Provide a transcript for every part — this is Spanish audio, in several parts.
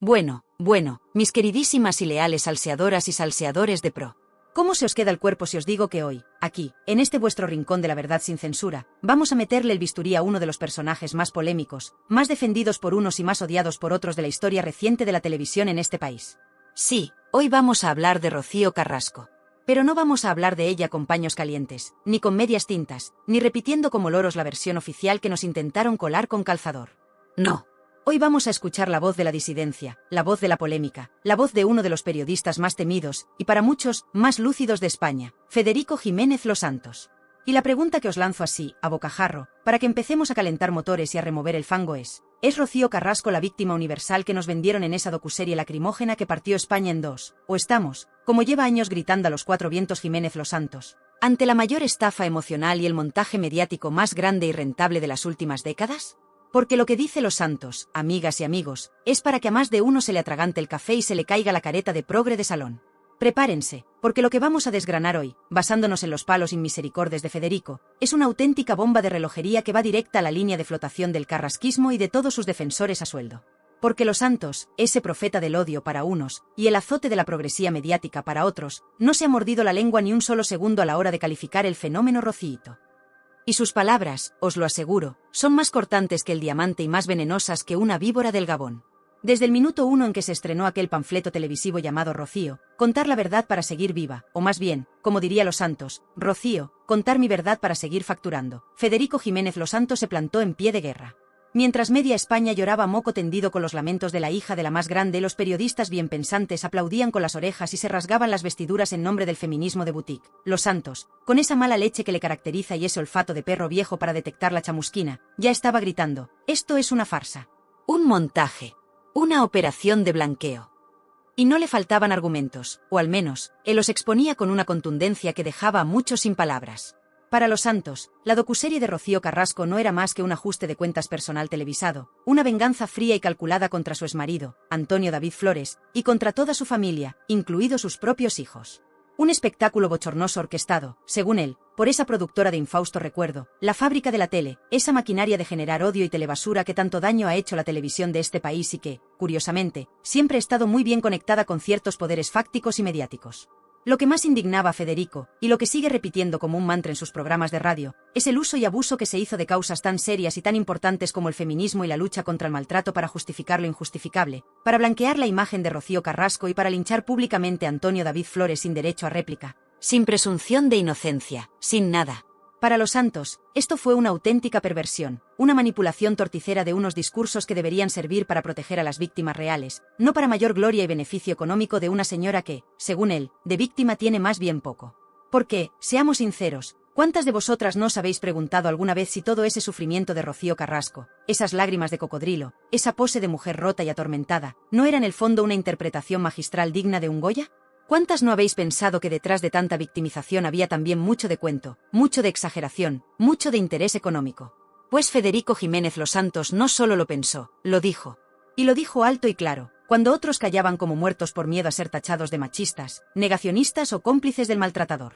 Bueno, mis queridísimas y leales salseadoras y salseadores de pro. ¿Cómo se os queda el cuerpo si os digo que hoy, aquí, en este vuestro rincón de la verdad sin censura, vamos a meterle el bisturí a uno de los personajes más polémicos, más defendidos por unos y más odiados por otros de la historia reciente de la televisión en este país? Sí, hoy vamos a hablar de Rocío Carrasco. Pero no vamos a hablar de ella con paños calientes, ni con medias tintas, ni repitiendo como loros la versión oficial que nos intentaron colar con calzador. No. Hoy vamos a escuchar la voz de la disidencia, la voz de la polémica, la voz de uno de los periodistas más temidos, y para muchos, más lúcidos de España, Federico Jiménez Los Santos. Y la pregunta que os lanzo así, a bocajarro, para que empecemos a calentar motores y a remover el fango ¿es Rocío Carrasco la víctima universal que nos vendieron en esa docuserie lacrimógena que partió España en dos, o estamos, como lleva años gritando a los cuatro vientos Jiménez Los Santos, ante la mayor estafa emocional y el montaje mediático más grande y rentable de las últimas décadas? Porque lo que dice Los Santos, amigas y amigos, es para que a más de uno se le atragante el café y se le caiga la careta de progre de salón. Prepárense, porque lo que vamos a desgranar hoy, basándonos en los palos inmisericordes de Federico, es una auténtica bomba de relojería que va directa a la línea de flotación del carrasquismo y de todos sus defensores a sueldo. Porque Los Santos, ese profeta del odio para unos, y el azote de la progresía mediática para otros, no se ha mordido la lengua ni un solo segundo a la hora de calificar el fenómeno Rocíito. Y sus palabras, os lo aseguro, son más cortantes que el diamante y más venenosas que una víbora del Gabón. Desde el minuto uno en que se estrenó aquel panfleto televisivo llamado Rocío, contar la verdad para seguir viva, o más bien, como diría Los Santos, Rocío, contar mi verdad para seguir facturando, Federico Jiménez Los Santos se plantó en pie de guerra. Mientras media España lloraba a moco tendido con los lamentos de la hija de la más grande, los periodistas bien pensantes aplaudían con las orejas y se rasgaban las vestiduras en nombre del feminismo de boutique. Los Santos, con esa mala leche que le caracteriza y ese olfato de perro viejo para detectar la chamusquina, ya estaba gritando: esto es una farsa. Un montaje. Una operación de blanqueo. Y no le faltaban argumentos, o al menos, él los exponía con una contundencia que dejaba a muchos sin palabras. Para Los Santos, la docuserie de Rocío Carrasco no era más que un ajuste de cuentas personal televisado, una venganza fría y calculada contra su exmarido, Antonio David Flores, y contra toda su familia, incluidos sus propios hijos. Un espectáculo bochornoso orquestado, según él, por esa productora de infausto recuerdo, la fábrica de la tele, esa maquinaria de generar odio y telebasura que tanto daño ha hecho la televisión de este país y que, curiosamente, siempre ha estado muy bien conectada con ciertos poderes fácticos y mediáticos. Lo que más indignaba a Federico, y lo que sigue repitiendo como un mantra en sus programas de radio, es el uso y abuso que se hizo de causas tan serias y tan importantes como el feminismo y la lucha contra el maltrato para justificar lo injustificable, para blanquear la imagen de Rocío Carrasco y para linchar públicamente a Antonio David Flores sin derecho a réplica, sin presunción de inocencia, sin nada. Para Los Santos, esto fue una auténtica perversión, una manipulación torticera de unos discursos que deberían servir para proteger a las víctimas reales, no para mayor gloria y beneficio económico de una señora que, según él, de víctima tiene más bien poco. Porque, seamos sinceros, ¿cuántas de vosotras no os habéis preguntado alguna vez si todo ese sufrimiento de Rocío Carrasco, esas lágrimas de cocodrilo, esa pose de mujer rota y atormentada, no era en el fondo una interpretación magistral digna de un Goya? ¿Cuántas no habéis pensado que detrás de tanta victimización había también mucho de cuento, mucho de exageración, mucho de interés económico? Pues Federico Jiménez Los Santos no solo lo pensó, lo dijo. Y lo dijo alto y claro, cuando otros callaban como muertos por miedo a ser tachados de machistas, negacionistas o cómplices del maltratador.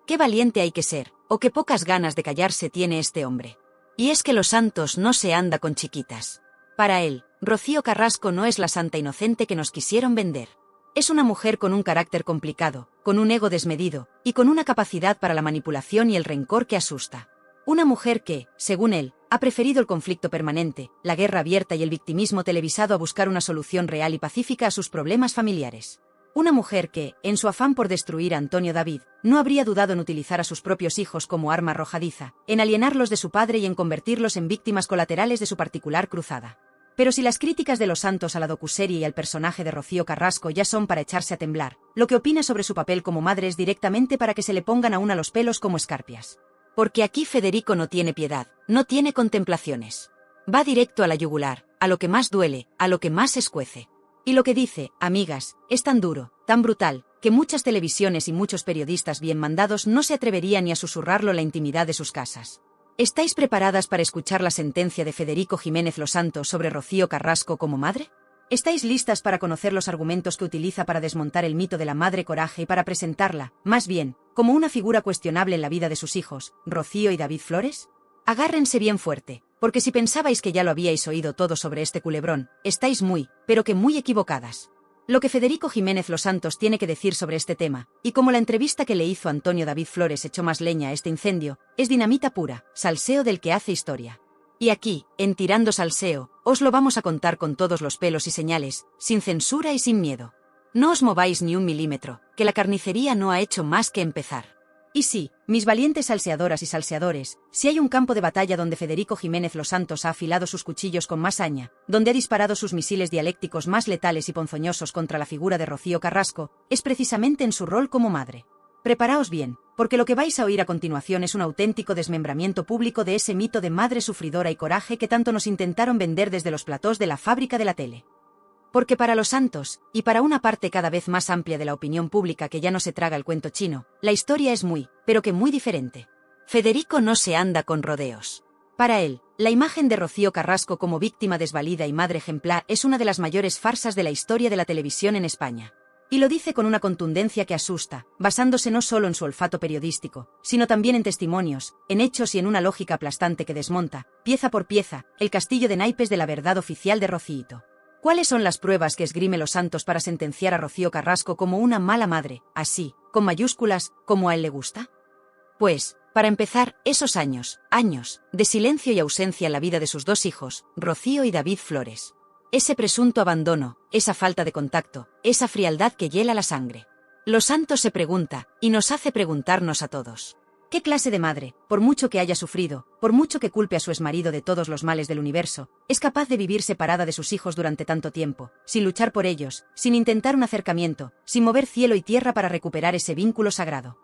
Qué valiente hay que ser, o qué pocas ganas de callarse tiene este hombre. Y es que Los Santos no se anda con chiquitas. Para él, Rocío Carrasco no es la santa inocente que nos quisieron vender. Es una mujer con un carácter complicado, con un ego desmedido, y con una capacidad para la manipulación y el rencor que asusta. Una mujer que, según él, ha preferido el conflicto permanente, la guerra abierta y el victimismo televisado a buscar una solución real y pacífica a sus problemas familiares. Una mujer que, en su afán por destruir a Antonio David, no habría dudado en utilizar a sus propios hijos como arma arrojadiza, en alienarlos de su padre y en convertirlos en víctimas colaterales de su particular cruzada. Pero si las críticas de Los Santos a la docuserie y al personaje de Rocío Carrasco ya son para echarse a temblar, lo que opina sobre su papel como madre es directamente para que se le pongan aún a los pelos como escarpias. Porque aquí Federico no tiene piedad, no tiene contemplaciones. Va directo a la yugular, a lo que más duele, a lo que más escuece. Y lo que dice, amigas, es tan duro, tan brutal, que muchas televisiones y muchos periodistas bien mandados no se atreverían ni a susurrarlo en la intimidad de sus casas. ¿Estáis preparadas para escuchar la sentencia de Federico Jiménez Los Santos sobre Rocío Carrasco como madre? ¿Estáis listas para conocer los argumentos que utiliza para desmontar el mito de la madre coraje y para presentarla, más bien, como una figura cuestionable en la vida de sus hijos, Rocío y David Flores? Agárrense bien fuerte, porque si pensabais que ya lo habíais oído todo sobre este culebrón, estáis muy, pero que muy equivocadas. Lo que Federico Jiménez Los Santos tiene que decir sobre este tema, y como la entrevista que le hizo Antonio David Flores echó más leña a este incendio, es dinamita pura, salseo del que hace historia. Y aquí, en Tirando Salseo, os lo vamos a contar con todos los pelos y señales, sin censura y sin miedo. No os mováis ni un milímetro, que la carnicería no ha hecho más que empezar. Y sí, mis valientes salseadoras y salseadores, si hay un campo de batalla donde Federico Jiménez Los Santos ha afilado sus cuchillos con más saña, donde ha disparado sus misiles dialécticos más letales y ponzoñosos contra la figura de Rocío Carrasco, es precisamente en su rol como madre. Preparaos bien, porque lo que vais a oír a continuación es un auténtico desmembramiento público de ese mito de madre sufridora y coraje que tanto nos intentaron vender desde los platós de la fábrica de la tele. Porque para Los Santos, y para una parte cada vez más amplia de la opinión pública que ya no se traga el cuento chino, la historia es muy, pero que muy diferente. Federico no se anda con rodeos. Para él, la imagen de Rocío Carrasco como víctima desvalida y madre ejemplar es una de las mayores farsas de la historia de la televisión en España. Y lo dice con una contundencia que asusta, basándose no solo en su olfato periodístico, sino también en testimonios, en hechos y en una lógica aplastante que desmonta, pieza por pieza, el castillo de naipes de la verdad oficial de Rocíito. ¿Cuáles son las pruebas que esgrime Los Santos para sentenciar a Rocío Carrasco como una mala madre, así, con mayúsculas, como a él le gusta? Pues, para empezar, esos años, de silencio y ausencia en la vida de sus dos hijos, Rocío y David Flores. Ese presunto abandono, esa falta de contacto, esa frialdad que hiela la sangre. Los Santos se pregunta, y nos hace preguntarnos a todos. ¿Qué clase de madre, por mucho que haya sufrido, por mucho que culpe a su exmarido de todos los males del universo, es capaz de vivir separada de sus hijos durante tanto tiempo, sin luchar por ellos, sin intentar un acercamiento, sin mover cielo y tierra para recuperar ese vínculo sagrado?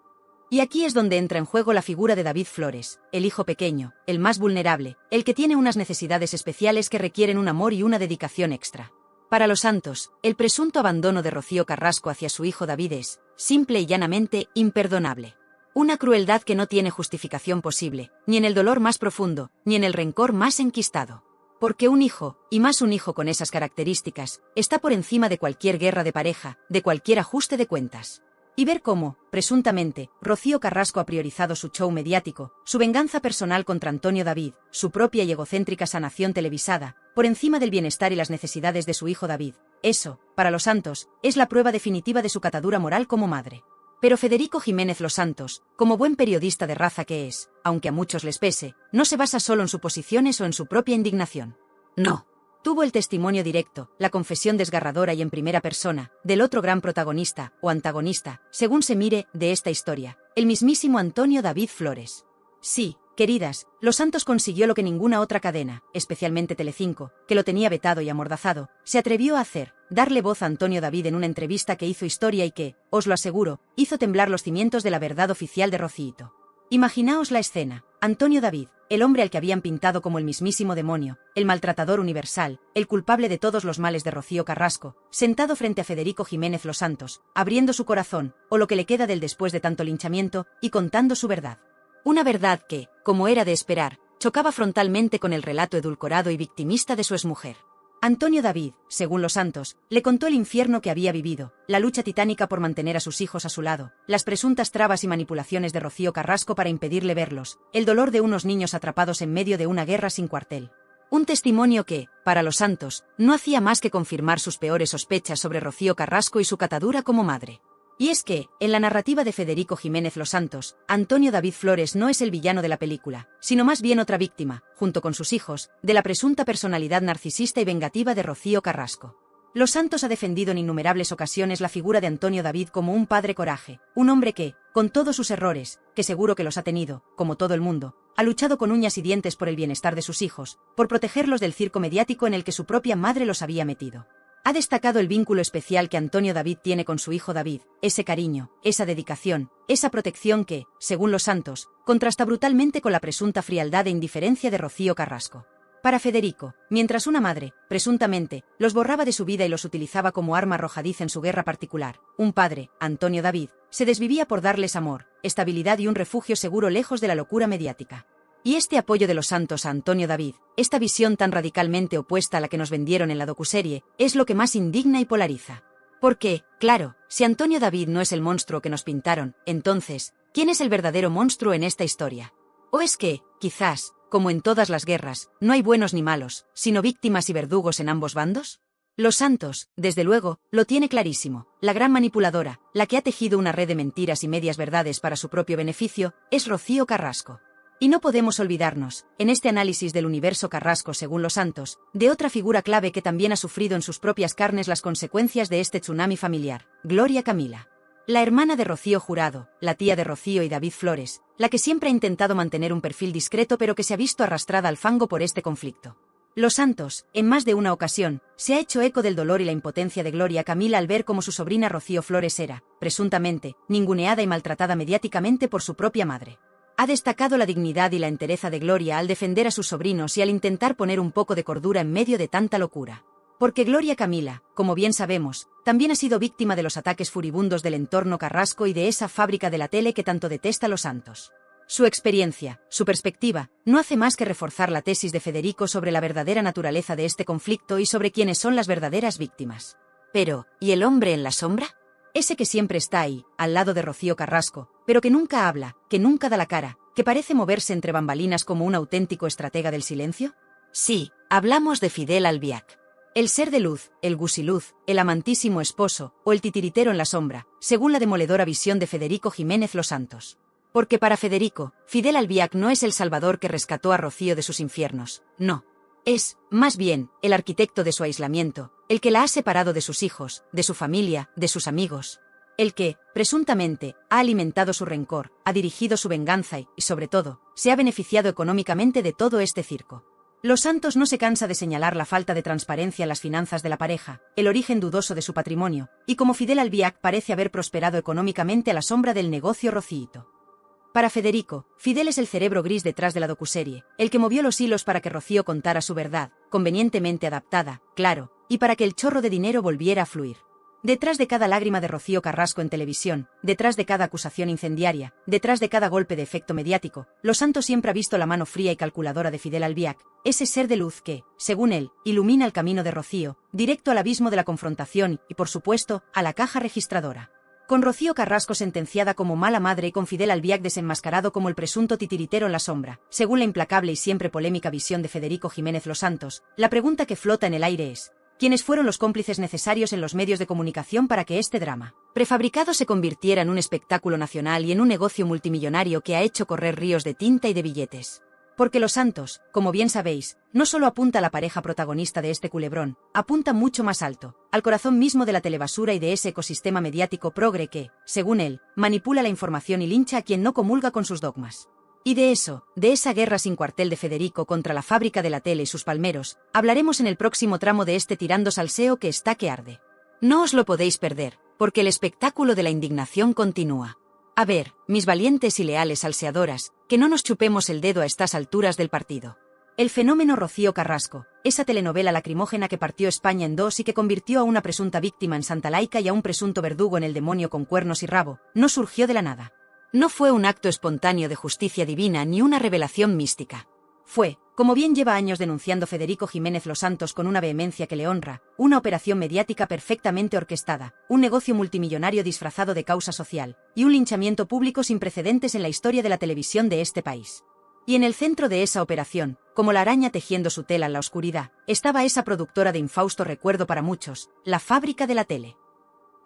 Y aquí es donde entra en juego la figura de David Flores, el hijo pequeño, el más vulnerable, el que tiene unas necesidades especiales que requieren un amor y una dedicación extra. Para Los Santos, el presunto abandono de Rocío Carrasco hacia su hijo David es, simple y llanamente, imperdonable. Una crueldad que no tiene justificación posible, ni en el dolor más profundo, ni en el rencor más enquistado. Porque un hijo, y más un hijo con esas características, está por encima de cualquier guerra de pareja, de cualquier ajuste de cuentas. Y ver cómo, presuntamente, Rocío Carrasco ha priorizado su show mediático, su venganza personal contra Antonio David, su propia y egocéntrica sanación televisada, por encima del bienestar y las necesidades de su hijo David. Eso, para Los Santos, es la prueba definitiva de su catadura moral como madre. Pero Federico Jiménez Los Santos, como buen periodista de raza que es, aunque a muchos les pese, no se basa solo en suposiciones o en su propia indignación. No. Tuvo el testimonio directo, la confesión desgarradora y en primera persona, del otro gran protagonista, o antagonista, según se mire, de esta historia, el mismísimo Antonio David Flores. Sí, queridas, Los Santos consiguió lo que ninguna otra cadena, especialmente Telecinco, que lo tenía vetado y amordazado, se atrevió a hacer, darle voz a Antonio David en una entrevista que hizo historia y que, os lo aseguro, hizo temblar los cimientos de la verdad oficial de Rocíito. Imaginaos la escena. Antonio David, el hombre al que habían pintado como el mismísimo demonio, el maltratador universal, el culpable de todos los males de Rocío Carrasco, sentado frente a Federico Jiménez Los Santos, abriendo su corazón, o lo que le queda del después de tanto linchamiento, y contando su verdad. Una verdad que, como era de esperar, chocaba frontalmente con el relato edulcorado y victimista de su exmujer. Antonio David, según Los Santos, le contó el infierno que había vivido, la lucha titánica por mantener a sus hijos a su lado, las presuntas trabas y manipulaciones de Rocío Carrasco para impedirle verlos, el dolor de unos niños atrapados en medio de una guerra sin cuartel. Un testimonio que, para Los Santos, no hacía más que confirmar sus peores sospechas sobre Rocío Carrasco y su catadura como madre. Y es que, en la narrativa de Federico Jiménez Los Santos, Antonio David Flores no es el villano de la película, sino más bien otra víctima, junto con sus hijos, de la presunta personalidad narcisista y vengativa de Rocío Carrasco. Los Santos ha defendido en innumerables ocasiones la figura de Antonio David como un padre coraje, un hombre que, con todos sus errores, que seguro que los ha tenido, como todo el mundo, ha luchado con uñas y dientes por el bienestar de sus hijos, por protegerlos del circo mediático en el que su propia madre los había metido. Ha destacado el vínculo especial que Antonio David tiene con su hijo David, ese cariño, esa dedicación, esa protección que, según Los Santos, contrasta brutalmente con la presunta frialdad e indiferencia de Rocío Carrasco. Para Federico, mientras una madre, presuntamente, los borraba de su vida y los utilizaba como arma arrojadiza en su guerra particular, un padre, Antonio David, se desvivía por darles amor, estabilidad y un refugio seguro lejos de la locura mediática. Y este apoyo de Los Santos a Antonio David, esta visión tan radicalmente opuesta a la que nos vendieron en la docuserie, es lo que más indigna y polariza. Porque, claro, si Antonio David no es el monstruo que nos pintaron, entonces, ¿quién es el verdadero monstruo en esta historia? ¿O es que, quizás, como en todas las guerras, no hay buenos ni malos, sino víctimas y verdugos en ambos bandos? Los Santos, desde luego, lo tiene clarísimo. La gran manipuladora, la que ha tejido una red de mentiras y medias verdades para su propio beneficio, es Rocío Carrasco. Y no podemos olvidarnos, en este análisis del universo Carrasco según los Santos, de otra figura clave que también ha sufrido en sus propias carnes las consecuencias de este tsunami familiar, Gloria Camila. La hermana de Rocío Jurado, la tía de Rocío y David Flores, la que siempre ha intentado mantener un perfil discreto pero que se ha visto arrastrada al fango por este conflicto. Los Santos, en más de una ocasión, se ha hecho eco del dolor y la impotencia de Gloria Camila al ver cómo su sobrina Rocío Flores era, presuntamente, ninguneada y maltratada mediáticamente por su propia madre. Ha destacado la dignidad y la entereza de Gloria al defender a sus sobrinos y al intentar poner un poco de cordura en medio de tanta locura. Porque Gloria Camila, como bien sabemos, también ha sido víctima de los ataques furibundos del entorno Carrasco y de esa fábrica de la tele que tanto detesta los Santos. Su experiencia, su perspectiva, no hace más que reforzar la tesis de Federico sobre la verdadera naturaleza de este conflicto y sobre quiénes son las verdaderas víctimas. Pero, ¿y el hombre en la sombra? Ese que siempre está ahí, al lado de Rocío Carrasco, pero que nunca habla, que nunca da la cara, que parece moverse entre bambalinas como un auténtico estratega del silencio. Sí, hablamos de Fidel Albiac. El ser de luz, el gusiluz, el amantísimo esposo, o el titiritero en la sombra, según la demoledora visión de Federico Jiménez Los Santos. Porque para Federico, Fidel Albiac no es el salvador que rescató a Rocío de sus infiernos, no. Es, más bien, el arquitecto de su aislamiento, el que la ha separado de sus hijos, de su familia, de sus amigos. El que, presuntamente, ha alimentado su rencor, ha dirigido su venganza y, sobre todo, se ha beneficiado económicamente de todo este circo. Los Santos no se cansa de señalar la falta de transparencia en las finanzas de la pareja, el origen dudoso de su patrimonio, y cómo Fidel Albiac parece haber prosperado económicamente a la sombra del negocio Rocíito. Para Federico, Fidel es el cerebro gris detrás de la docuserie, el que movió los hilos para que Rocío contara su verdad, convenientemente adaptada, claro, y para que el chorro de dinero volviera a fluir. Detrás de cada lágrima de Rocío Carrasco en televisión, detrás de cada acusación incendiaria, detrás de cada golpe de efecto mediático, Los Santos siempre ha visto la mano fría y calculadora de Fidel Albiac, ese ser de luz que, según él, ilumina el camino de Rocío, directo al abismo de la confrontación y, por supuesto, a la caja registradora. Con Rocío Carrasco sentenciada como mala madre y con Fidel Albiac desenmascarado como el presunto titiritero en la sombra, según la implacable y siempre polémica visión de Federico Jiménez Los Santos, la pregunta que flota en el aire es: ¿quiénes fueron los cómplices necesarios en los medios de comunicación para que este drama prefabricado se convirtiera en un espectáculo nacional y en un negocio multimillonario que ha hecho correr ríos de tinta y de billetes? Porque Los Santos, como bien sabéis, no solo apunta a la pareja protagonista de este culebrón, apunta mucho más alto, al corazón mismo de la telebasura y de ese ecosistema mediático progre que, según él, manipula la información y lincha a quien no comulga con sus dogmas. Y de eso, de esa guerra sin cuartel de Federico contra la fábrica de la tele y sus palmeros, hablaremos en el próximo tramo de este Tirando Salseo que está que arde. No os lo podéis perder, porque el espectáculo de la indignación continúa. A ver, mis valientes y leales salseadoras, que no nos chupemos el dedo a estas alturas del partido. El fenómeno Rocío Carrasco, esa telenovela lacrimógena que partió España en dos y que convirtió a una presunta víctima en Santa Laica y a un presunto verdugo en el demonio con cuernos y rabo, no surgió de la nada. No fue un acto espontáneo de justicia divina ni una revelación mística. Fue, como bien lleva años denunciando Federico Jiménez Los Santos con una vehemencia que le honra, una operación mediática perfectamente orquestada, un negocio multimillonario disfrazado de causa social, y un linchamiento público sin precedentes en la historia de la televisión de este país. Y en el centro de esa operación, como la araña tejiendo su tela en la oscuridad, estaba esa productora de infausto recuerdo para muchos, la fábrica de la tele.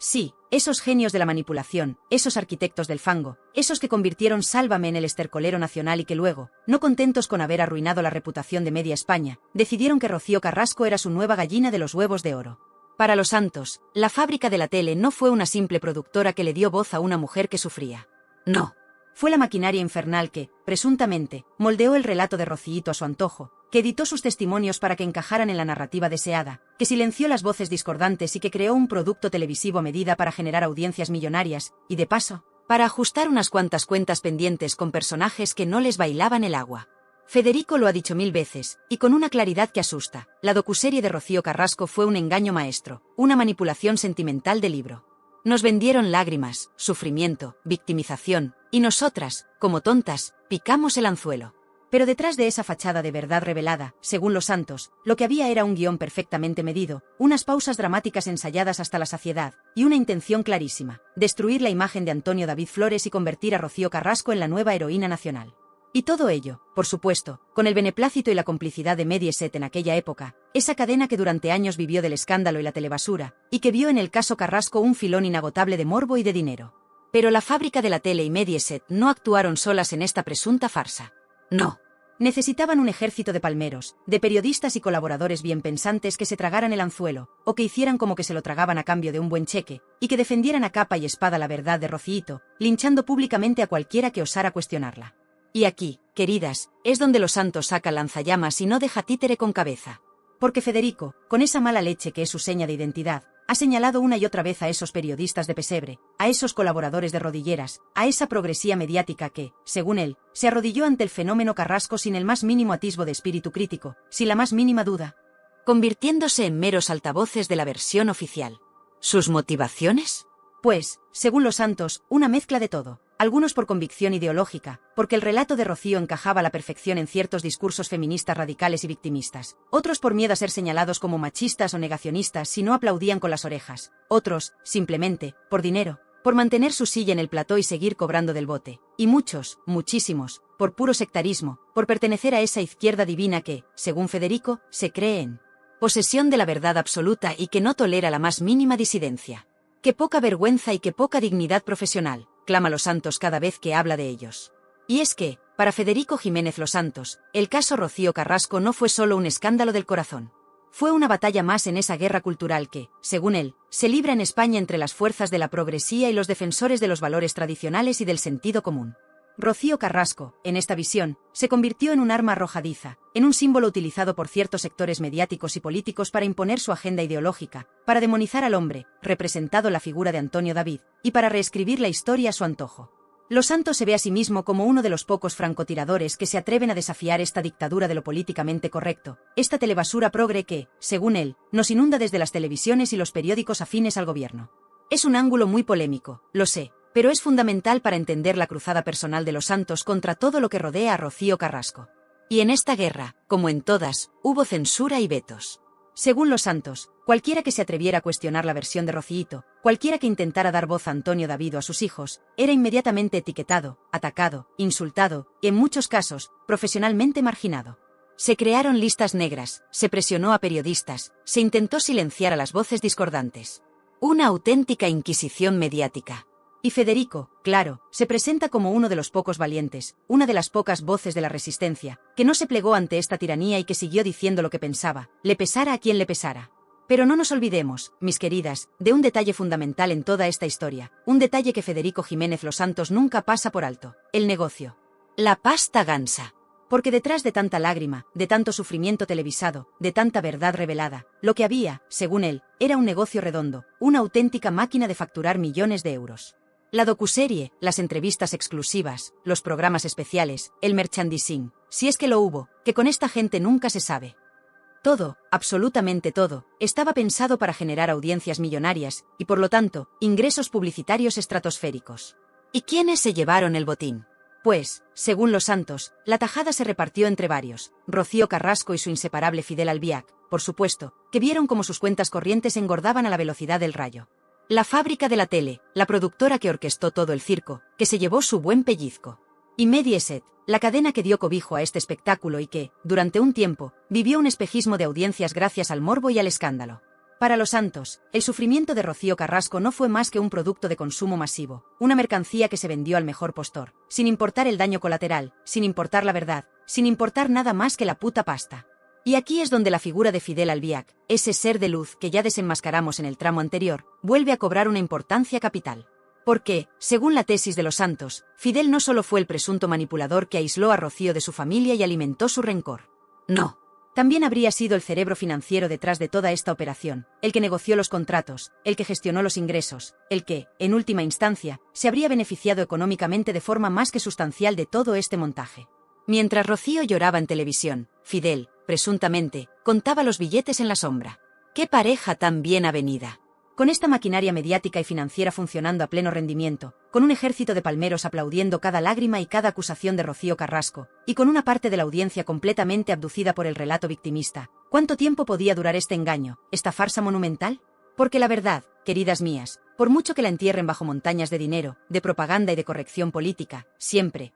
Sí, esos genios de la manipulación, esos arquitectos del fango, esos que convirtieron Sálvame en el estercolero nacional y que luego, no contentos con haber arruinado la reputación de media España, decidieron que Rocío Carrasco era su nueva gallina de los huevos de oro. Para Los Santos, la fábrica de la tele no fue una simple productora que le dio voz a una mujer que sufría. No. Fue la maquinaria infernal que, presuntamente, moldeó el relato de Rocíito a su antojo, que editó sus testimonios para que encajaran en la narrativa deseada, que silenció las voces discordantes y que creó un producto televisivo a medida para generar audiencias millonarias, y de paso, para ajustar unas cuantas cuentas pendientes con personajes que no les bailaban el agua. Federico lo ha dicho 1000 veces, y con una claridad que asusta, la docuserie de Rocío Carrasco fue un engaño maestro, una manipulación sentimental de libro. Nos vendieron lágrimas, sufrimiento, victimización, y nosotras, como tontas, picamos el anzuelo. Pero detrás de esa fachada de verdad revelada, según Los Santos, lo que había era un guión perfectamente medido, unas pausas dramáticas ensayadas hasta la saciedad, y una intención clarísima: destruir la imagen de Antonio David Flores y convertir a Rocío Carrasco en la nueva heroína nacional. Y todo ello, por supuesto, con el beneplácito y la complicidad de Mediaset en aquella época, esa cadena que durante años vivió del escándalo y la telebasura, y que vio en el caso Carrasco un filón inagotable de morbo y de dinero. Pero la fábrica de la tele y Mediaset no actuaron solas en esta presunta farsa. No. Necesitaban un ejército de palmeros, de periodistas y colaboradores bien pensantes que se tragaran el anzuelo, o que hicieran como que se lo tragaban a cambio de un buen cheque, y que defendieran a capa y espada la verdad de Rocíito, linchando públicamente a cualquiera que osara cuestionarla. Y aquí, queridas, es donde Los Santos saca lanzallamas y no deja títere con cabeza. Porque Federico, con esa mala leche que es su seña de identidad, ha señalado una y otra vez a esos periodistas de pesebre, a esos colaboradores de rodilleras, a esa progresía mediática que, según él, se arrodilló ante el fenómeno Carrasco sin el más mínimo atisbo de espíritu crítico, sin la más mínima duda, convirtiéndose en meros altavoces de la versión oficial. ¿Sus motivaciones? Pues, según Los Santos, una mezcla de todo. Algunos por convicción ideológica, porque el relato de Rocío encajaba a la perfección en ciertos discursos feministas radicales y victimistas. Otros por miedo a ser señalados como machistas o negacionistas si no aplaudían con las orejas. Otros, simplemente, por dinero, por mantener su silla en el plató y seguir cobrando del bote. Y muchos, muchísimos, por puro sectarismo, por pertenecer a esa izquierda divina que, según Federico, se cree en posesión de la verdad absoluta y que no tolera la más mínima disidencia. ¡Qué poca vergüenza y qué poca dignidad profesional!, clama Los Santos cada vez que habla de ellos. Y es que, para Federico Jiménez Los Santos, el caso Rocío Carrasco no fue solo un escándalo del corazón. Fue una batalla más en esa guerra cultural que, según él, se libra en España entre las fuerzas de la progresía y los defensores de los valores tradicionales y del sentido común. Rocío Carrasco, en esta visión, se convirtió en un arma arrojadiza, en un símbolo utilizado por ciertos sectores mediáticos y políticos para imponer su agenda ideológica, para demonizar al hombre, representado la figura de Antonio David, y para reescribir la historia a su antojo. Los Santos se ve a sí mismo como uno de los pocos francotiradores que se atreven a desafiar esta dictadura de lo políticamente correcto, esta telebasura progre que, según él, nos inunda desde las televisiones y los periódicos afines al gobierno. Es un ángulo muy polémico, lo sé, pero es fundamental para entender la cruzada personal de Los Santos contra todo lo que rodea a Rocío Carrasco. Y en esta guerra, como en todas, hubo censura y vetos. Según Los Santos, cualquiera que se atreviera a cuestionar la versión de Rocíito, cualquiera que intentara dar voz a Antonio David o a sus hijos, era inmediatamente etiquetado, atacado, insultado, y en muchos casos, profesionalmente marginado. Se crearon listas negras, se presionó a periodistas, se intentó silenciar a las voces discordantes. Una auténtica inquisición mediática. Y Federico, claro, se presenta como uno de los pocos valientes, una de las pocas voces de la resistencia, que no se plegó ante esta tiranía y que siguió diciendo lo que pensaba, le pesara a quien le pesara. Pero no nos olvidemos, mis queridas, de un detalle fundamental en toda esta historia, un detalle que Federico Jiménez Los Santos nunca pasa por alto: el negocio. La pasta gansa. Porque detrás de tanta lágrima, de tanto sufrimiento televisado, de tanta verdad revelada, lo que había, según él, era un negocio redondo, una auténtica máquina de facturar millones de euros. La docuserie, las entrevistas exclusivas, los programas especiales, el merchandising, si es que lo hubo, que con esta gente nunca se sabe. Todo, absolutamente todo, estaba pensado para generar audiencias millonarias y, por lo tanto, ingresos publicitarios estratosféricos. ¿Y quiénes se llevaron el botín? Pues, según Los Santos, la tajada se repartió entre varios: Rocío Carrasco y su inseparable Fidel Albiac, por supuesto, que vieron cómo sus cuentas corrientes engordaban a la velocidad del rayo. La fábrica de la tele, la productora que orquestó todo el circo, que se llevó su buen pellizco. Y Mediaset, la cadena que dio cobijo a este espectáculo y que, durante un tiempo, vivió un espejismo de audiencias gracias al morbo y al escándalo. Para Los Santos, el sufrimiento de Rocío Carrasco no fue más que un producto de consumo masivo, una mercancía que se vendió al mejor postor, sin importar el daño colateral, sin importar la verdad, sin importar nada más que la puta pasta. Y aquí es donde la figura de Fidel Albiac, ese ser de luz que ya desenmascaramos en el tramo anterior, vuelve a cobrar una importancia capital. Porque, según la tesis de Los Santos, Fidel no solo fue el presunto manipulador que aisló a Rocío de su familia y alimentó su rencor. No. También habría sido el cerebro financiero detrás de toda esta operación, el que negoció los contratos, el que gestionó los ingresos, el que, en última instancia, se habría beneficiado económicamente de forma más que sustancial de todo este montaje. Mientras Rocío lloraba en televisión, Fidel, presuntamente, contaba los billetes en la sombra. ¡Qué pareja tan bien avenida! Con esta maquinaria mediática y financiera funcionando a pleno rendimiento, con un ejército de palmeros aplaudiendo cada lágrima y cada acusación de Rocío Carrasco, y con una parte de la audiencia completamente abducida por el relato victimista, ¿cuánto tiempo podía durar este engaño, esta farsa monumental? Porque la verdad, queridas mías, Por mucho que la entierren bajo montañas de dinero, de propaganda y de corrección política, siempre,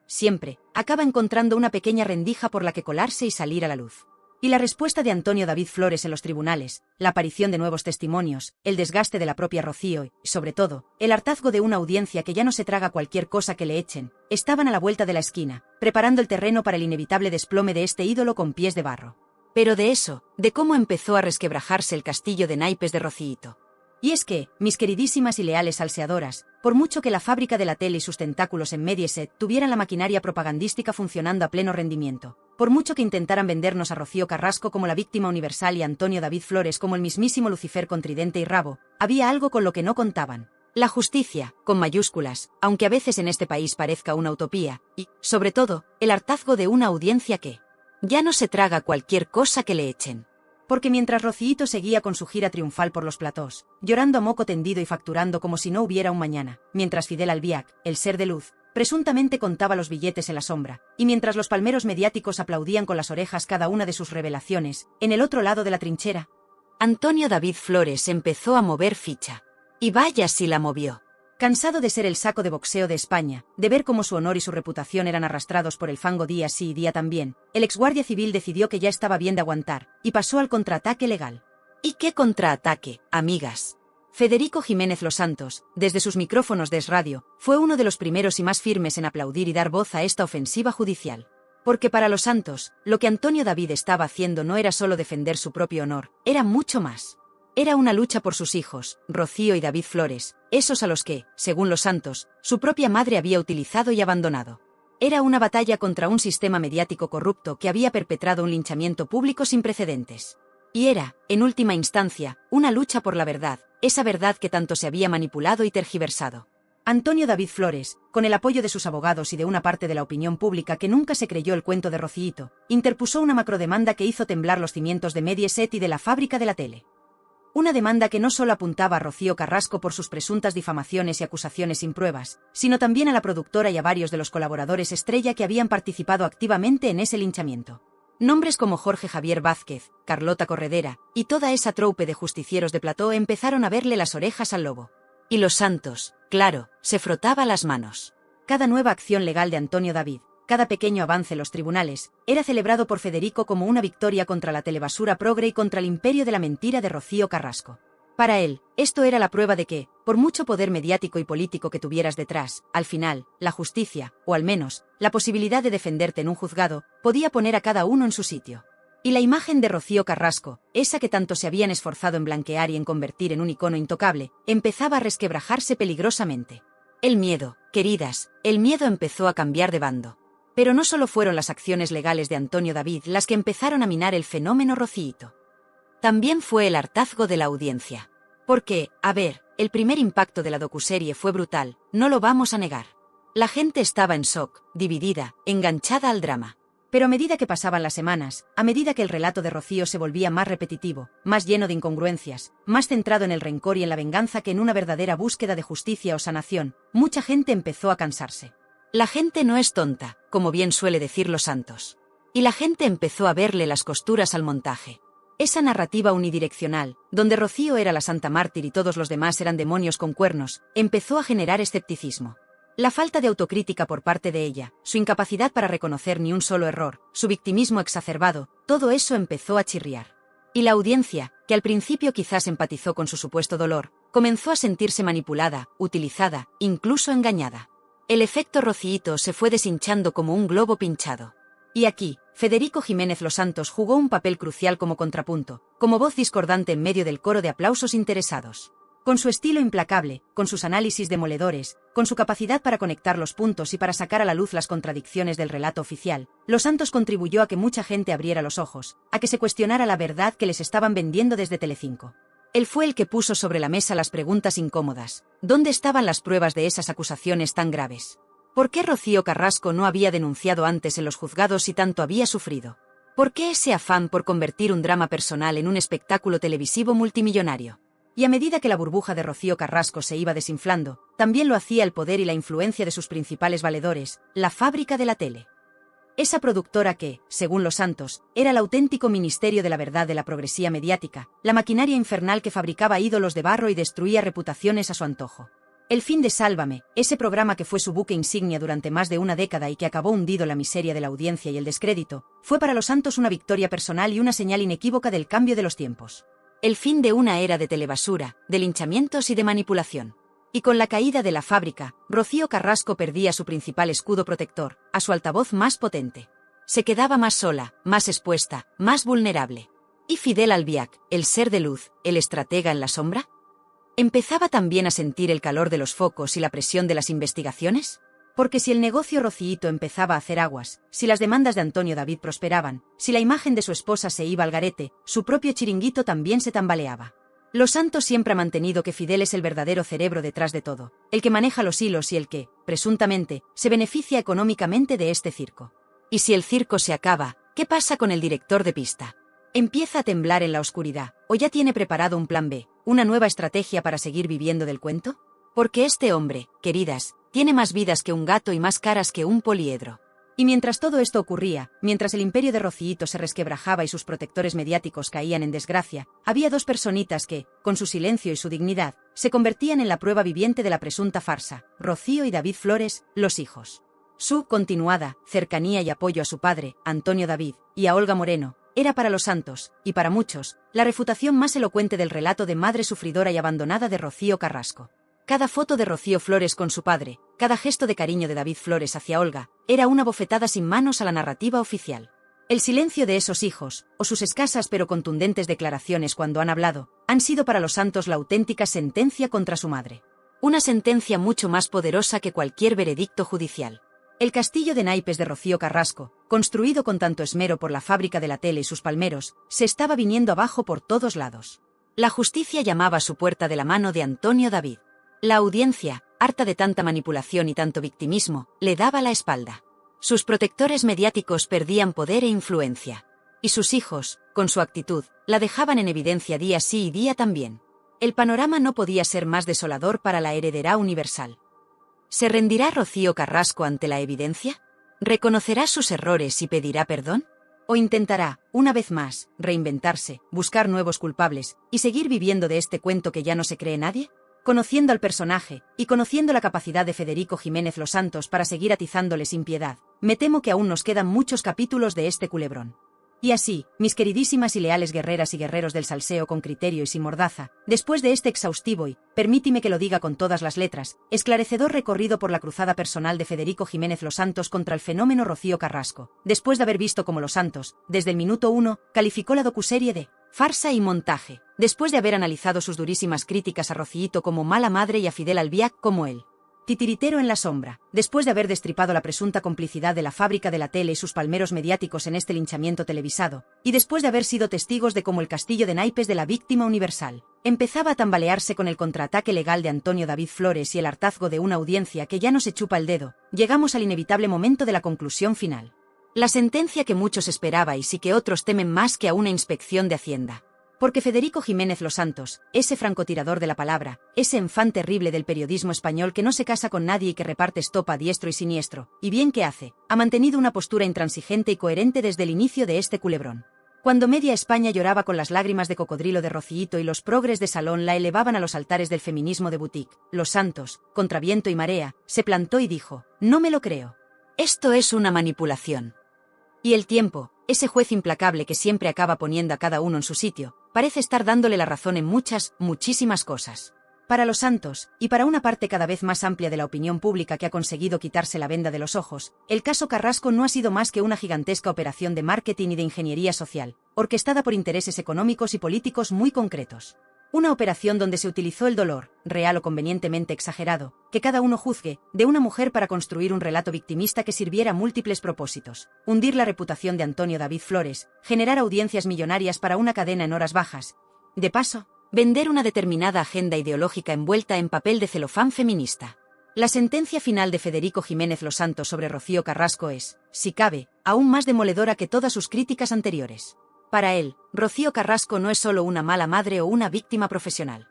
acaba encontrando una pequeña rendija por la que colarse y salir a la luz. Y la respuesta de Antonio David Flores en los tribunales, la aparición de nuevos testimonios, el desgaste de la propia Rocío y, sobre todo, el hartazgo de una audiencia que ya no se traga cualquier cosa que le echen, estaban a la vuelta de la esquina, preparando el terreno para el inevitable desplome de este ídolo con pies de barro. Pero de eso, de cómo empezó a resquebrajarse el castillo de naipes de Rociito. Y es que, mis queridísimas y leales salseadoras, por mucho que la fábrica de la tele y sus tentáculos en Mediaset tuvieran la maquinaria propagandística funcionando a pleno rendimiento, por mucho que intentaran vendernos a Rocío Carrasco como la víctima universal y a Antonio David Flores como el mismísimo Lucifer con tridente y rabo, había algo con lo que no contaban. La justicia, con mayúsculas, aunque a veces en este país parezca una utopía, y, sobre todo, el hartazgo de una audiencia que ya no se traga cualquier cosa que le echen. Porque mientras Rociito seguía con su gira triunfal por los platós, llorando a moco tendido y facturando como si no hubiera un mañana, mientras Fidel Albiac, el ser de luz, presuntamente contaba los billetes en la sombra, y mientras los palmeros mediáticos aplaudían con las orejas cada una de sus revelaciones, en el otro lado de la trinchera, Antonio David Flores empezó a mover ficha. Y vaya si la movió. Cansado de ser el saco de boxeo de España, de ver cómo su honor y su reputación eran arrastrados por el fango día sí y día también, el exguardia civil decidió que ya estaba bien de aguantar, y pasó al contraataque legal. ¿Y qué contraataque, amigas? Federico Jiménez Los Santos, desde sus micrófonos de Es Radio, fue uno de los primeros y más firmes en aplaudir y dar voz a esta ofensiva judicial. Porque para Los Santos, lo que Antonio David estaba haciendo no era solo defender su propio honor, era mucho más. Era una lucha por sus hijos, Rocío y David Flores, esos a los que, según Los Santos, su propia madre había utilizado y abandonado. Era una batalla contra un sistema mediático corrupto que había perpetrado un linchamiento público sin precedentes. Y era, en última instancia, una lucha por la verdad, esa verdad que tanto se había manipulado y tergiversado. Antonio David Flores, con el apoyo de sus abogados y de una parte de la opinión pública que nunca se creyó el cuento de Rociito, interpuso una macrodemanda que hizo temblar los cimientos de Mediaset y de la fábrica de la tele. Una demanda que no solo apuntaba a Rocío Carrasco por sus presuntas difamaciones y acusaciones sin pruebas, sino también a la productora y a varios de los colaboradores estrella que habían participado activamente en ese linchamiento. Nombres como Jorge Javier Vázquez, Carlota Corredera, y toda esa troupe de justicieros de plató empezaron a verle las orejas al lobo. Y Los Santos, claro, se frotaba las manos. Cada nueva acción legal de Antonio David, cada pequeño avance en los tribunales, era celebrado por Federico como una victoria contra la telebasura progre y contra el imperio de la mentira de Rocío Carrasco. Para él, esto era la prueba de que, por mucho poder mediático y político que tuvieras detrás, al final, la justicia, o al menos, la posibilidad de defenderte en un juzgado, podía poner a cada uno en su sitio. Y la imagen de Rocío Carrasco, esa que tanto se habían esforzado en blanquear y en convertir en un icono intocable, empezaba a resquebrajarse peligrosamente. El miedo, queridas, el miedo empezó a cambiar de bando. Pero no solo fueron las acciones legales de Antonio David las que empezaron a minar el fenómeno Rociito. También fue el hartazgo de la audiencia. Porque, a ver, el primer impacto de la docuserie fue brutal, no lo vamos a negar. La gente estaba en shock, dividida, enganchada al drama. Pero a medida que pasaban las semanas, a medida que el relato de Rocío se volvía más repetitivo, más lleno de incongruencias, más centrado en el rencor y en la venganza que en una verdadera búsqueda de justicia o sanación, mucha gente empezó a cansarse. La gente no es tonta, como bien suele decir Los Santos. Y la gente empezó a verle las costuras al montaje. Esa narrativa unidireccional, donde Rocío era la santa mártir y todos los demás eran demonios con cuernos, empezó a generar escepticismo. La falta de autocrítica por parte de ella, su incapacidad para reconocer ni un solo error, su victimismo exacerbado, todo eso empezó a chirriar. Y la audiencia, que al principio quizás empatizó con su supuesto dolor, comenzó a sentirse manipulada, utilizada, incluso engañada. El efecto Rociito se fue deshinchando como un globo pinchado. Y aquí, Federico Jiménez Los Santos jugó un papel crucial como contrapunto, como voz discordante en medio del coro de aplausos interesados. Con su estilo implacable, con sus análisis demoledores, con su capacidad para conectar los puntos y para sacar a la luz las contradicciones del relato oficial, Los Santos contribuyó a que mucha gente abriera los ojos, a que se cuestionara la verdad que les estaban vendiendo desde Telecinco. Él fue el que puso sobre la mesa las preguntas incómodas. ¿Dónde estaban las pruebas de esas acusaciones tan graves? ¿Por qué Rocío Carrasco no había denunciado antes en los juzgados si tanto había sufrido? ¿Por qué ese afán por convertir un drama personal en un espectáculo televisivo multimillonario? Y a medida que la burbuja de Rocío Carrasco se iba desinflando, también lo hacía el poder y la influencia de sus principales valedores, la fábrica de la tele. Esa productora que, según Los Santos, era el auténtico ministerio de la verdad de la progresía mediática, la maquinaria infernal que fabricaba ídolos de barro y destruía reputaciones a su antojo. El fin de Sálvame, ese programa que fue su buque insignia durante más de una década y que acabó hundido en la miseria de la audiencia y el descrédito, fue para Los Santos una victoria personal y una señal inequívoca del cambio de los tiempos. El fin de una era de telebasura, de linchamientos y de manipulación. Y con la caída de la fábrica, Rocío Carrasco perdía su principal escudo protector, a su altavoz más potente. Se quedaba más sola, más expuesta, más vulnerable. ¿Y Fidel Albiac, el ser de luz, el estratega en la sombra? ¿Empezaba también a sentir el calor de los focos y la presión de las investigaciones? Porque si el negocio Rociito empezaba a hacer aguas, si las demandas de Antonio David prosperaban, si la imagen de su esposa se iba al garete, su propio chiringuito también se tambaleaba. Los Santos siempre ha mantenido que Fidel es el verdadero cerebro detrás de todo, el que maneja los hilos y el que, presuntamente, se beneficia económicamente de este circo. Y si el circo se acaba, ¿qué pasa con el director de pista? ¿Empieza a temblar en la oscuridad, o ya tiene preparado un plan B, una nueva estrategia para seguir viviendo del cuento? Porque este hombre, queridas, tiene más vidas que un gato y más caras que un poliedro. Y mientras todo esto ocurría, mientras el imperio de Rociito se resquebrajaba y sus protectores mediáticos caían en desgracia, había dos personitas que, con su silencio y su dignidad, se convertían en la prueba viviente de la presunta farsa: Rocío y David Flores, los hijos. Su continuada cercanía y apoyo a su padre, Antonio David, y a Olga Moreno, era para Los Santos, y para muchos, la refutación más elocuente del relato de madre sufridora y abandonada de Rocío Carrasco. Cada foto de Rocío Flores con su padre, cada gesto de cariño de David Flores hacia Olga, era una bofetada sin manos a la narrativa oficial. El silencio de esos hijos, o sus escasas pero contundentes declaraciones cuando han hablado, han sido para Los Santos la auténtica sentencia contra su madre. Una sentencia mucho más poderosa que cualquier veredicto judicial. El castillo de naipes de Rocío Carrasco, construido con tanto esmero por la fábrica de la tele y sus palmeros, se estaba viniendo abajo por todos lados. La justicia llamaba a su puerta de la mano de Antonio David. La audiencia, harta de tanta manipulación y tanto victimismo, le daba la espalda. Sus protectores mediáticos perdían poder e influencia. Y sus hijos, con su actitud, la dejaban en evidencia día sí y día también. El panorama no podía ser más desolador para la heredera universal. ¿Se rendirá Rocío Carrasco ante la evidencia? ¿Reconocerá sus errores y pedirá perdón? ¿O intentará, una vez más, reinventarse, buscar nuevos culpables, y seguir viviendo de este cuento que ya no se cree nadie? Conociendo al personaje, y conociendo la capacidad de Federico Jiménez Los Santos para seguir atizándole sin piedad, me temo que aún nos quedan muchos capítulos de este culebrón. Y así, mis queridísimas y leales guerreras y guerreros del salseo con criterio y sin mordaza, después de este exhaustivo y, permítime que lo diga con todas las letras, esclarecedor recorrido por la cruzada personal de Federico Jiménez Los Santos contra el fenómeno Rocío Carrasco, después de haber visto cómo Los Santos, desde el minuto 1, calificó la docuserie de farsa y montaje, después de haber analizado sus durísimas críticas a Rociito como mala madre y a Fidel Albiac como él titiritero en la sombra, después de haber destripado la presunta complicidad de la fábrica de la tele y sus palmeros mediáticos en este linchamiento televisado, y después de haber sido testigos de cómo el castillo de naipes de la víctima universal empezaba a tambalearse con el contraataque legal de Antonio David Flores y el hartazgo de una audiencia que ya no se chupa el dedo, llegamos al inevitable momento de la conclusión final. La sentencia que muchos esperabais y que otros temen más que a una inspección de Hacienda. Porque Federico Jiménez Los Santos, ese francotirador de la palabra, ese enfant terrible del periodismo español que no se casa con nadie y que reparte estopa a diestro y siniestro, y bien que hace, ha mantenido una postura intransigente y coherente desde el inicio de este culebrón. Cuando media España lloraba con las lágrimas de cocodrilo de Rociito y los progres de salón la elevaban a los altares del feminismo de boutique, Los Santos, contra viento y marea, se plantó y dijo: no me lo creo. Esto es una manipulación. Y el tiempo, ese juez implacable que siempre acaba poniendo a cada uno en su sitio, parece estar dándole la razón en muchísimas cosas. Para Los Santos, y para una parte cada vez más amplia de la opinión pública que ha conseguido quitarse la venda de los ojos, el caso Carrasco no ha sido más que una gigantesca operación de marketing y de ingeniería social, orquestada por intereses económicos y políticos muy concretos. Una operación donde se utilizó el dolor, real o convenientemente exagerado, que cada uno juzgue, de una mujer para construir un relato victimista que sirviera a múltiples propósitos: hundir la reputación de Antonio David Flores, generar audiencias millonarias para una cadena en horas bajas. De paso, vender una determinada agenda ideológica envuelta en papel de celofán feminista. La sentencia final de Federico Jiménez Los Santos sobre Rocío Carrasco es, si cabe, aún más demoledora que todas sus críticas anteriores. Para él, Rocío Carrasco no es solo una mala madre o una víctima profesional.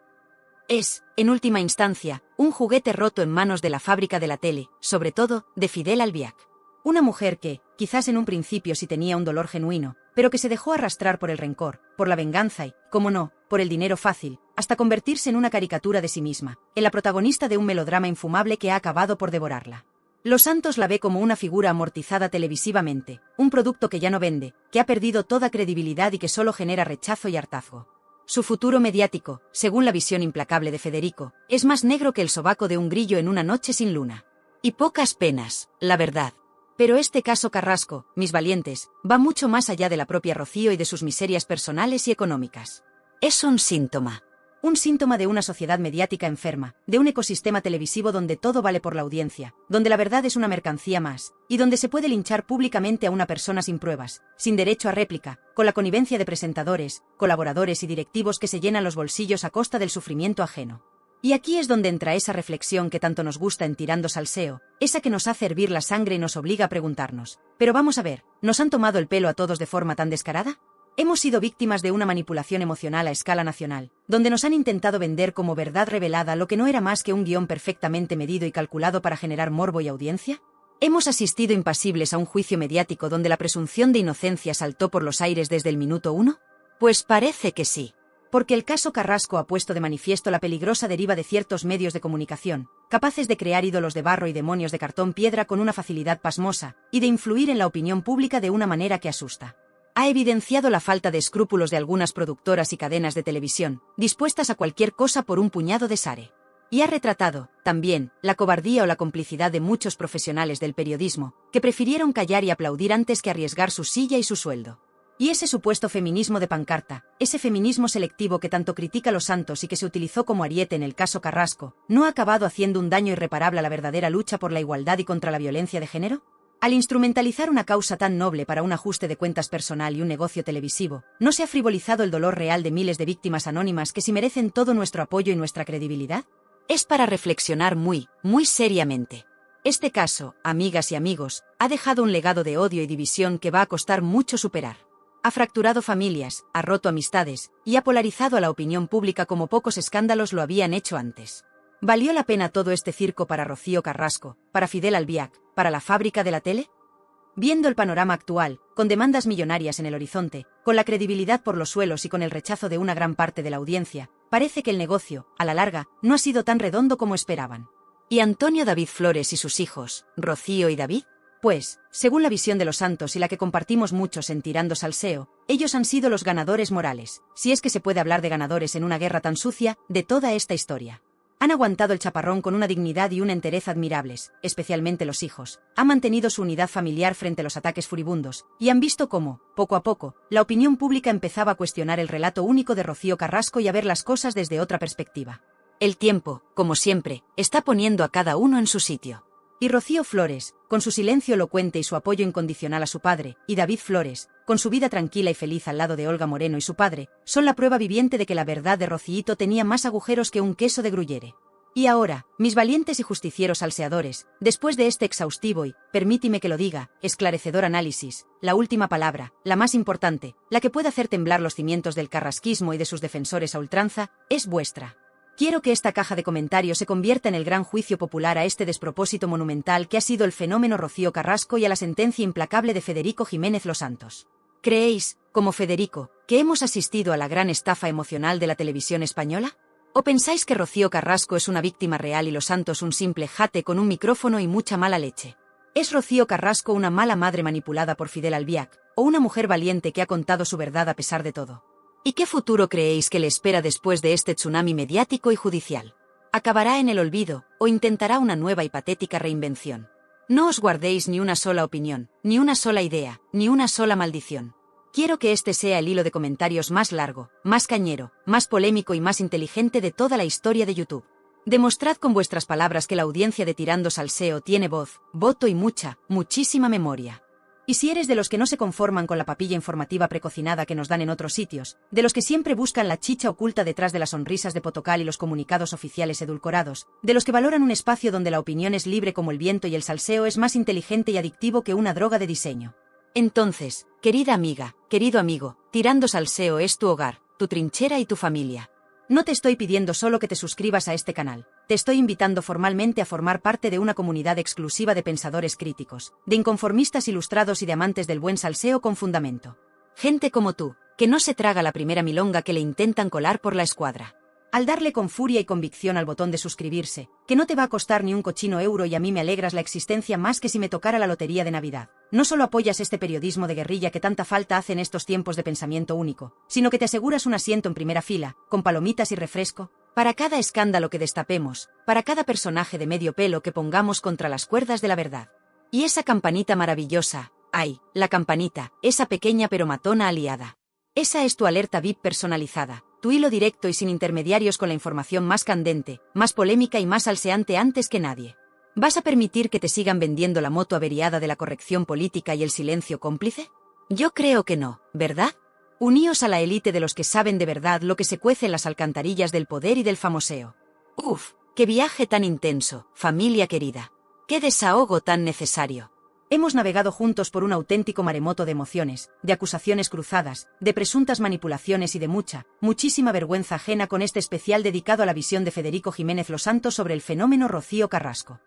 Es, en última instancia, un juguete roto en manos de la fábrica de la tele, sobre todo, de Fidel Albiac. Una mujer que, quizás en un principio sí tenía un dolor genuino, pero que se dejó arrastrar por el rencor, por la venganza y, cómo no, por el dinero fácil, hasta convertirse en una caricatura de sí misma, en la protagonista de un melodrama infumable que ha acabado por devorarla. Los Santos la ve como una figura amortizada televisivamente, un producto que ya no vende, que ha perdido toda credibilidad y que solo genera rechazo y hartazgo. Su futuro mediático, según la visión implacable de Federico, es más negro que el sobaco de un grillo en una noche sin luna. Y pocas penas, la verdad. Pero este caso Carrasco, mis valientes, va mucho más allá de la propia Rocío y de sus miserias personales y económicas. Es un síntoma. Un síntoma de una sociedad mediática enferma, de un ecosistema televisivo donde todo vale por la audiencia, donde la verdad es una mercancía más, y donde se puede linchar públicamente a una persona sin pruebas, sin derecho a réplica, con la connivencia de presentadores, colaboradores y directivos que se llenan los bolsillos a costa del sufrimiento ajeno. Y aquí es donde entra esa reflexión que tanto nos gusta en Tirando Salseo, esa que nos hace hervir la sangre y nos obliga a preguntarnos, pero vamos a ver, ¿nos han tomado el pelo a todos de forma tan descarada? Hemos sido víctimas de una manipulación emocional a escala nacional, donde nos han intentado vender como verdad revelada lo que no era más que un guión perfectamente medido y calculado para generar morbo y audiencia. ¿Hemos asistido impasibles a un juicio mediático donde la presunción de inocencia saltó por los aires desde el minuto 1? Pues parece que sí. Porque el caso Carrasco ha puesto de manifiesto la peligrosa deriva de ciertos medios de comunicación, capaces de crear ídolos de barro y demonios de cartón piedra con una facilidad pasmosa, y de influir en la opinión pública de una manera que asusta. Ha evidenciado la falta de escrúpulos de algunas productoras y cadenas de televisión, dispuestas a cualquier cosa por un puñado de sare. Y ha retratado, también, la cobardía o la complicidad de muchos profesionales del periodismo, que prefirieron callar y aplaudir antes que arriesgar su silla y su sueldo. Y ese supuesto feminismo de pancarta, ese feminismo selectivo que tanto critica Los Santos y que se utilizó como ariete en el caso Carrasco, ¿no ha acabado haciendo un daño irreparable a la verdadera lucha por la igualdad y contra la violencia de género? Al instrumentalizar una causa tan noble para un ajuste de cuentas personal y un negocio televisivo, ¿no se ha frivolizado el dolor real de miles de víctimas anónimas que sí merecen todo nuestro apoyo y nuestra credibilidad? Es para reflexionar muy seriamente. Este caso, amigas y amigos, ha dejado un legado de odio y división que va a costar mucho superar. Ha fracturado familias, ha roto amistades, y ha polarizado a la opinión pública como pocos escándalos lo habían hecho antes. ¿Valió la pena todo este circo para Rocío Carrasco, para Fidel Albiac, para la fábrica de la tele? Viendo el panorama actual, con demandas millonarias en el horizonte, con la credibilidad por los suelos y con el rechazo de una gran parte de la audiencia, parece que el negocio, a la larga, no ha sido tan redondo como esperaban. ¿Y Antonio David Flores y sus hijos, Rocío y David? Pues, según la visión de Los Santos y la que compartimos muchos en Tirando Salseo, ellos han sido los ganadores morales, si es que se puede hablar de ganadores en una guerra tan sucia, de toda esta historia. Han aguantado el chaparrón con una dignidad y una entereza admirables, especialmente los hijos. Han mantenido su unidad familiar frente a los ataques furibundos, y han visto cómo, poco a poco, la opinión pública empezaba a cuestionar el relato único de Rocío Carrasco y a ver las cosas desde otra perspectiva. El tiempo, como siempre, está poniendo a cada uno en su sitio. Y Rocío Flores, con su silencio elocuente y su apoyo incondicional a su padre, y David Flores, con su vida tranquila y feliz al lado de Olga Moreno y su padre, son la prueba viviente de que la verdad de Rocíito tenía más agujeros que un queso de gruyere. Y ahora, mis valientes y justicieros salseadores, después de este exhaustivo y, permítime que lo diga, esclarecedor análisis, la última palabra, la más importante, la que puede hacer temblar los cimientos del carrasquismo y de sus defensores a ultranza, es vuestra. Quiero que esta caja de comentarios se convierta en el gran juicio popular a este despropósito monumental que ha sido el fenómeno Rocío Carrasco y a la sentencia implacable de Federico Jiménez Los Santos. ¿Creéis, como Federico, que hemos asistido a la gran estafa emocional de la televisión española? ¿O pensáis que Rocío Carrasco es una víctima real y Los Santos un simple jate con un micrófono y mucha mala leche? ¿Es Rocío Carrasco una mala madre manipulada por Fidel Albiac, o una mujer valiente que ha contado su verdad a pesar de todo? ¿Y qué futuro creéis que le espera después de este tsunami mediático y judicial? ¿Acabará en el olvido, o intentará una nueva y patética reinvención? No os guardéis ni una sola opinión, ni una sola idea, ni una sola maldición. Quiero que este sea el hilo de comentarios más largo, más cañero, más polémico y más inteligente de toda la historia de YouTube. Demostrad con vuestras palabras que la audiencia de Tirando Salseo tiene voz, voto y muchísima memoria. Y si eres de los que no se conforman con la papilla informativa precocinada que nos dan en otros sitios, de los que siempre buscan la chicha oculta detrás de las sonrisas de Potocal y los comunicados oficiales edulcorados, de los que valoran un espacio donde la opinión es libre como el viento y el salseo es más inteligente y adictivo que una droga de diseño. Entonces, querida amiga, querido amigo, Tirando Salseo es tu hogar, tu trinchera y tu familia. No te estoy pidiendo solo que te suscribas a este canal, te estoy invitando formalmente a formar parte de una comunidad exclusiva de pensadores críticos, de inconformistas ilustrados y de amantes del buen salseo con fundamento. Gente como tú, que no se traga la primera milonga que le intentan colar por la escuadra. Al darle con furia y convicción al botón de suscribirse, que no te va a costar ni un cochino euro y a mí me alegras la existencia más que si me tocara la lotería de Navidad. No solo apoyas este periodismo de guerrilla que tanta falta hace en estos tiempos de pensamiento único, sino que te aseguras un asiento en primera fila, con palomitas y refresco, para cada escándalo que destapemos, para cada personaje de medio pelo que pongamos contra las cuerdas de la verdad. Y esa campanita maravillosa, ay, la campanita, esa pequeña pero matona aliada. Esa es tu alerta VIP personalizada, tu hilo directo y sin intermediarios con la información más candente, más polémica y más salseante antes que nadie. ¿Vas a permitir que te sigan vendiendo la moto averiada de la corrección política y el silencio cómplice? Yo creo que no, ¿verdad? Uníos a la élite de los que saben de verdad lo que se cuece en las alcantarillas del poder y del famoseo. Uf, qué viaje tan intenso, familia querida. Qué desahogo tan necesario. Hemos navegado juntos por un auténtico maremoto de emociones, de acusaciones cruzadas, de presuntas manipulaciones y de muchísima vergüenza ajena con este especial dedicado a la visión de Federico Jiménez Losantos sobre el fenómeno Rocío Carrasco.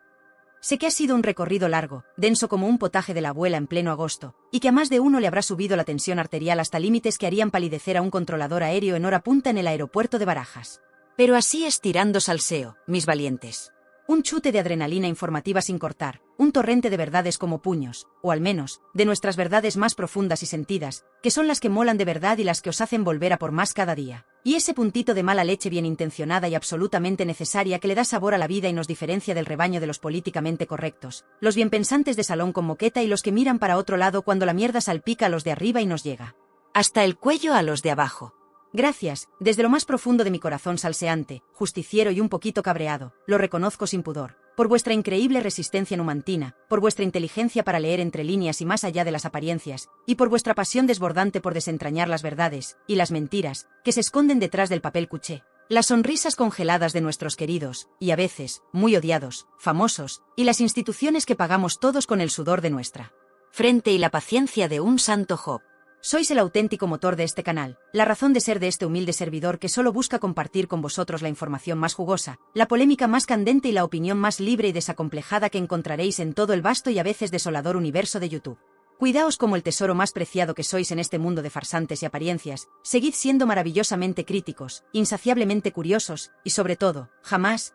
Sé que ha sido un recorrido largo, denso como un potaje de la abuela en pleno agosto, y que a más de uno le habrá subido la tensión arterial hasta límites que harían palidecer a un controlador aéreo en hora punta en el aeropuerto de Barajas. Pero así es tirando salseo, mis valientes. Un chute de adrenalina informativa sin cortar, un torrente de verdades como puños, o al menos, de nuestras verdades más profundas y sentidas, que son las que molan de verdad y las que os hacen volver a por más cada día. Y ese puntito de mala leche bien intencionada y absolutamente necesaria que le da sabor a la vida y nos diferencia del rebaño de los políticamente correctos, los bienpensantes de salón con moqueta y los que miran para otro lado cuando la mierda salpica a los de arriba y nos llega hasta el cuello a los de abajo. Gracias, desde lo más profundo de mi corazón salseante, justiciero y un poquito cabreado, lo reconozco sin pudor, por vuestra increíble resistencia numantina, por vuestra inteligencia para leer entre líneas y más allá de las apariencias, y por vuestra pasión desbordante por desentrañar las verdades, y las mentiras, que se esconden detrás del papel cuché. Las sonrisas congeladas de nuestros queridos, y a veces, muy odiados, famosos, y las instituciones que pagamos todos con el sudor de nuestra frente y la paciencia de un santo Job. Sois el auténtico motor de este canal, la razón de ser de este humilde servidor que solo busca compartir con vosotros la información más jugosa, la polémica más candente y la opinión más libre y desacomplejada que encontraréis en todo el vasto y a veces desolador universo de YouTube. Cuidaos como el tesoro más preciado que sois en este mundo de farsantes y apariencias, seguid siendo maravillosamente críticos, insaciablemente curiosos, y sobre todo, jamás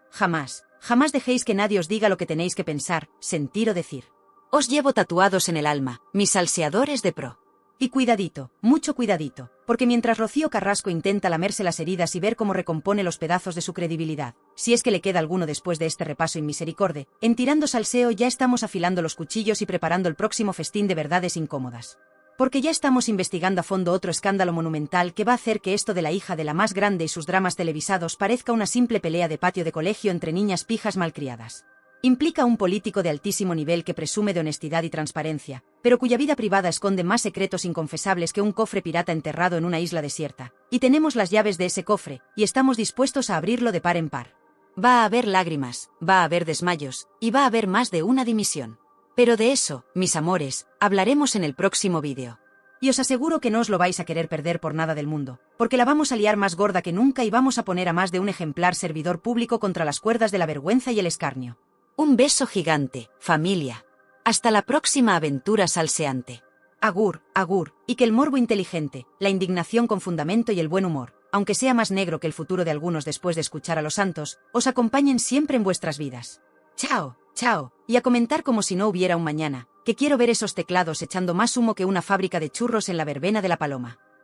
dejéis que nadie os diga lo que tenéis que pensar, sentir o decir. Os llevo tatuados en el alma, mis salseadores de pro. Y cuidadito, mucho cuidadito, porque mientras Rocío Carrasco intenta lamerse las heridas y ver cómo recompone los pedazos de su credibilidad, si es que le queda alguno después de este repaso inmisericorde, en Tirando Salseo ya estamos afilando los cuchillos y preparando el próximo festín de verdades incómodas. Porque ya estamos investigando a fondo otro escándalo monumental que va a hacer que esto de la hija de la más grande y sus dramas televisados parezca una simple pelea de patio de colegio entre niñas pijas malcriadas. Implica a un político de altísimo nivel que presume de honestidad y transparencia, pero cuya vida privada esconde más secretos inconfesables que un cofre pirata enterrado en una isla desierta. Y tenemos las llaves de ese cofre, y estamos dispuestos a abrirlo de par en par. Va a haber lágrimas, va a haber desmayos, y va a haber más de una dimisión. Pero de eso, mis amores, hablaremos en el próximo vídeo. Y os aseguro que no os lo vais a querer perder por nada del mundo, porque la vamos a liar más gorda que nunca y vamos a poner a más de un ejemplar servidor público contra las cuerdas de la vergüenza y el escarnio. Un beso gigante, familia. Hasta la próxima aventura salseante. Agur, agur, y que el morbo inteligente, la indignación con fundamento y el buen humor, aunque sea más negro que el futuro de algunos después de escuchar a los santos, os acompañen siempre en vuestras vidas. Chao, chao, y a comentar como si no hubiera un mañana, que quiero ver esos teclados echando más humo que una fábrica de churros en la verbena de la Paloma.